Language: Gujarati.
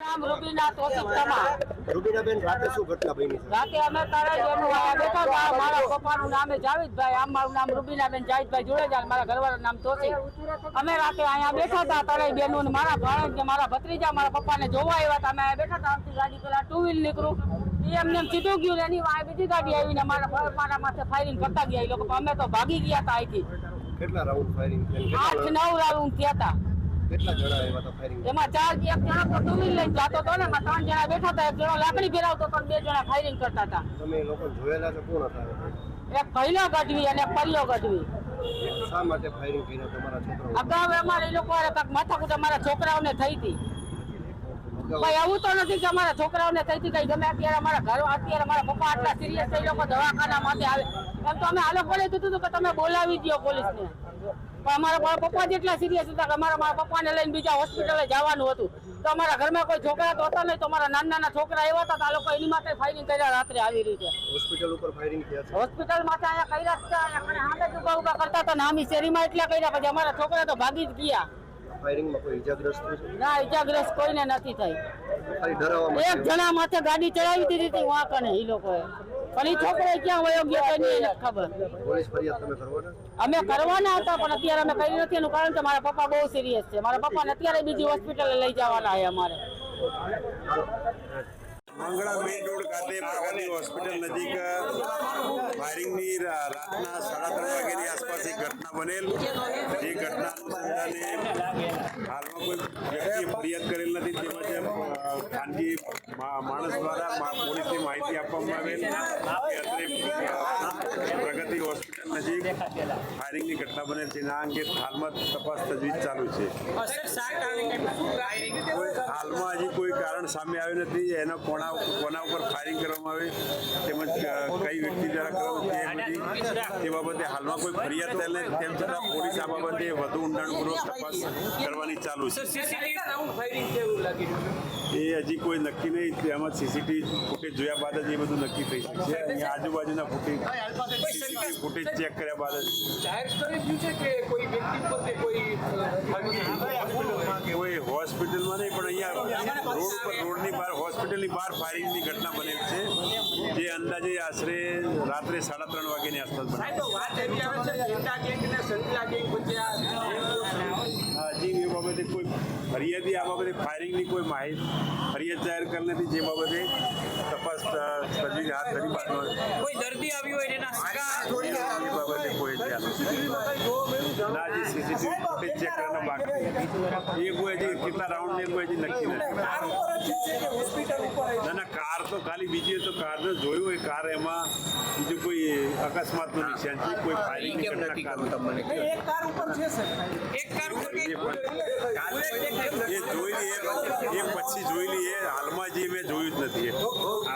નામ રૂબીના તોફિક તમા. રૂબીનાબેન, રાતે શું ઘટના બની છે? રાતે અમે તરાઈ એનું આયા બેઠા હતા. મારા પપ્પાનું નામ જાવેદભાઈ, આમ મારું નામ રૂબીનાબેન જાવેદભાઈ જોડેજા, મારા ઘરવાળાનું નામ તોફિક. અમે રાતે અહીંયા બેઠા હતા તરાઈ બેનો ને મારા ભાણેજ, મારા ભત્રીજા, મારા પપ્પાને જોવા આવ્યા હતા. અમે બેઠા હતા, આમથી ગાડી પેલા ટુ વ્હીલ નીકળું એમને સીધું ગયું ને એની વાય બીજી ગાડી આવીને મારા માથે ફાયરિંગ કરતા ગયા એ લોકો. અમે તો ભાગી ગયા હતા અહીંથી. કેટલા રાઉન્ડ ફાયરિંગ થયા? 8-9 રાઉન્ડ થયા હતા. કેટલા જણા એવા હતા ફાયરિંગ? એમાં 4 એક જણા તો ટુ વ્હીલ લઈને જતો હતો ને, એમાં 3 જણા બેઠા હતા. એક જણો લાકડી ફેરવતો હતો, 2 જણા ફાયરિંગ કરતા હતા. તમે લોકો જોયેલા છો? કોણ હતા? એક ભૈલો ગઢવી અને એક પરિયો ગઢવી. શા માટે ફાયરિંગ કર્યા તમારા છોકરાઓ? અગાઉ અમારે એ લોકો માથાકૂટ અમારા છોકરાઓને થઈ હતી. ભાઈ એવું તો નથી કે અમારા છોકરાઓને થઈ હતી કઈ ગમે. અત્યારે અમારા ઘર, અત્યારે મારા પપ્પા આટલા સિરિયસ છે, એ લોકો દવાખાના માટે આવે એમ તો અમે આ લોકોને કીધું હતું કે તમે બોલાવી દો પોલીસને. પણ અમારા પપ્પા જેટલા સિરિયસ હતા કે મારા પપ્પાને લઈને બીજા હોસ્પિટલે જવાનું હતું. તો અમારા ઘરમાં કોઈ છોકરા તો હતા નહીં, તો અમારા નાના છોકરા એવા હતા. આ લોકો એની માટે ફાયરિંગ કર્યા રાત્રે આવી રીતે. હોસ્પિટલ ઉપર ફાયરિંગ થયા છે? હોસ્પિટલ માટે અહીંયા કર્યા હતા. સામે જ ઉભા કરતા હતા નામી શેરીમાં એટલા કર્યા. પછી અમારા છોકરા તો ભાગી જ ગયા. ફાયરિંગમાં કોઈ ઈજાગ્રસ્ત થયું છે? ના, ઈજાગ્રસ્ત કોઈને નથી થઈ. ખાલી ડરાવવા માટે એક જણા માથે ગાડી ચડાવી દીધી હતી વાંકને એ લોકોએ. પણ એ છોકરો ક્યાં વયો ગયો એની નથી ખબર. પોલીસ ફરિયાદ તમે કરવાના? અમે કરવાના હતા પણ અત્યારે અમે કરી નથી. એનું કારણ કે મારા પપ્પા બહુ સિરિયસ છે. મારા પપ્પાને અત્યારે બીજી હોસ્પિટલે લઈ જવાના છે અમારે. મંગળા મેઇન રોડ ખાતે પ્રગતિ હોસ્પિટલ નજીક ફાયરિંગની રાતના 3:30 વાગ્યાની આસપાસ એક ઘટના બનેલ. જે ઘટના અનુસંધાને હાલમાં કોઈ વ્યક્તિએ ફરિયાદ કરેલ નથી, તેમજ ખાનગી માણસ દ્વારા પોલીસને માહિતી આપવામાં આવેલ કે પ્રગતિ હોસ્પિટલ નજીક ફાયરિંગની ઘટના બનેલ છે. આ અંગે હાલમાં તપાસ તજવીજ ચાલુ છે. હાલમાં હજી કોઈ કારણ સામે આવ્યું નથી. એનો કોના ઉપર ફાયરિંગ કરવામાં આવે તેમજ કઈ વ્યક્તિ દ્વારા કરવામાં તે બાબતે હાલમાં કોઈ ફરિયાદ થયેલ નથી. તેમ છતાં પોલીસ આ બાબતે વધુ ઊંડાણપૂર્વક તપાસ કરવાની ચાલુ છે. એ હજી કોઈ નક્કી નહીં. તેમાં સીસીટીવી ફૂટેજ જોયા બાદ જ એ બધું નક્કી થઈ શકશે. અહીંયા આજુબાજુના સીસીટીવી ફૂટેજ ચેક કર્યા બાદ જ કોઈ હોસ્પિટલમાં નહીં પણ અહીંયા રોડની બહાર, હોસ્પિટલની બહાર ફાયરિંગની ઘટના બનેલ છે. જે અંદાજે આશરે રાત્રે 3:30 વાગ્યાની આસપાસ બને. હજી એ બાબતે કોઈ ફરિયાદી આ બાબતે ફાયરિંગની કોઈ માહિતી ફરિયાદ જાહેર કરેલ નથી. જે બાબતે તપાસ તજવીજ હાથ ધરી બાદમાં કોઈ દર્દી આવ્યું હોય એના એ બાબતે કોઈ ના જે સીસીટીવી ફૂટેજ ચેક કરવાના બાકી એ કોઈ હજી કેટલા રાઉન્ડ ને કોઈ હજી નક્કી નથી. ના કાર તો ખાલી બીજી તો કારને જોયું હોય કાર, એમાં બીજું કોઈ અકસ્માતનું નિશાન છે, કોઈ ફાયરિંગની ઘટના કાર એક કાર ઉપર છે સર, એક કાર ઉપર